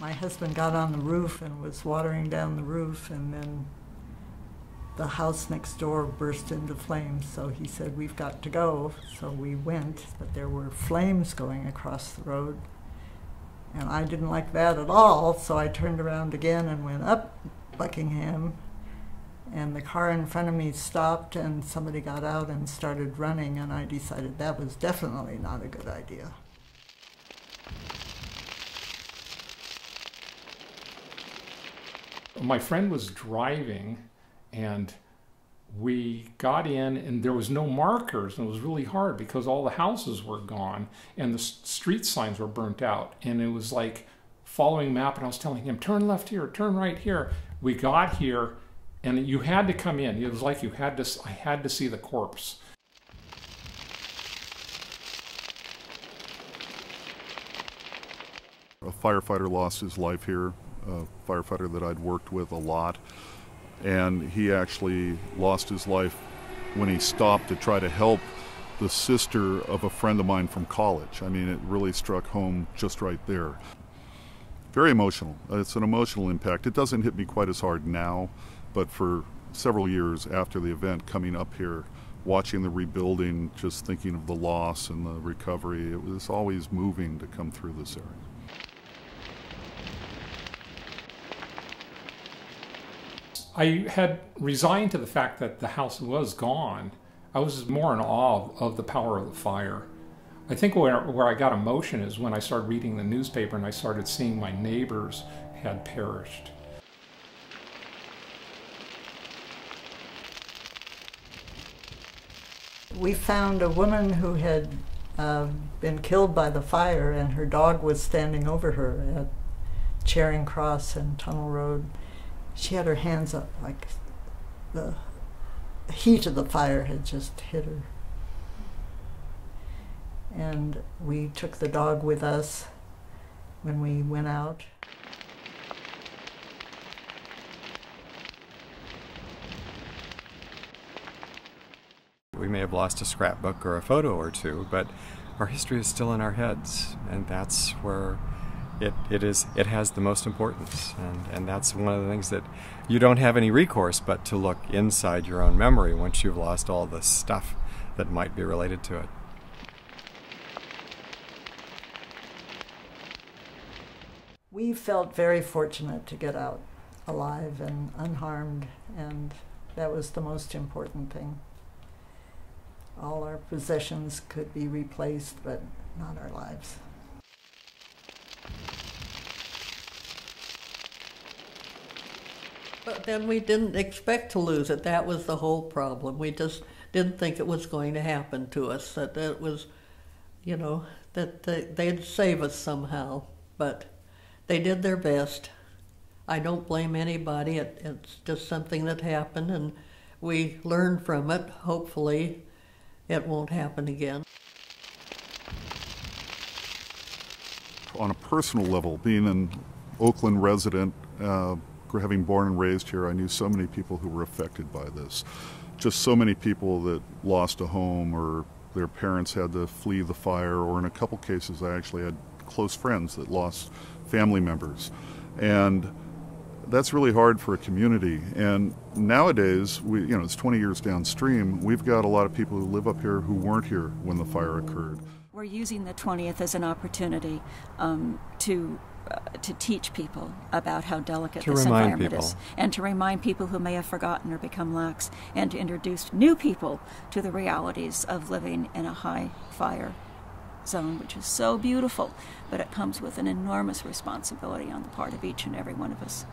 My husband got on the roof and was watering down the roof, and then the house next door burst into flames, so he said, "We've got to go." So we went, but there were flames going across the road, and I didn't like that at all, so I turned around again and went up Buckingham, and the car in front of me stopped, and somebody got out and started running, and I decided that was definitely not a good idea. My friend was driving, and we got in, and there was no markers, and it was really hard because all the houses were gone and the street signs were burnt out, and it was like following a map, and I was telling him, turn left here, turn right here. We got here, and you had to come in. It was like I had to see the corpse. A firefighter lost his life here, a firefighter that I'd worked with a lot, and he actually lost his life when he stopped to try to help the sister of a friend of mine from college. I mean, it really struck home just right there. Very emotional. It's an emotional impact. It doesn't hit me quite as hard now, but for several years after the event, coming up here, watching the rebuilding, just thinking of the loss and the recovery, it was always moving to come through this area. I had resigned to the fact that the house was gone. I was more in awe of the power of the fire. I think where I got emotion is when I started reading the newspaper and I started seeing my neighbors had perished. We found a woman who had been killed by the fire, and her dog was standing over her at Charing Cross and Tunnel Road. She had her hands up like the heat of the fire had just hit her. And we took the dog with us when we went out. We may have lost a scrapbook or a photo or two, but our history is still in our heads, and that's where it has the most importance, and that's one of the things that you don't have any recourse but to look inside your own memory once you've lost all the stuff that might be related to it. We felt very fortunate to get out alive and unharmed, and that was the most important thing. All our possessions could be replaced, but not our lives. But then we didn't expect to lose it. That was the whole problem. We just didn't think it was going to happen to us, that it was, you know, that they'd save us somehow. But they did their best. I don't blame anybody. It's just something that happened, and we learned from it. Hopefully it won't happen again. On a personal level, being an Oakland resident, having born and raised here, I knew so many people who were affected by this. Just so many people that lost a home, or their parents had to flee the fire, or in a couple cases I actually had close friends that lost family members. And that's really hard for a community. And nowadays, it's 20 years downstream, we've got a lot of people who live up here who weren't here when the fire occurred. We're using the 20th as an opportunity to teach people about how delicate this environment is, and to remind people who may have forgotten or become lax, and to introduce new people to the realities of living in a high fire zone, which is so beautiful, but it comes with an enormous responsibility on the part of each and every one of us.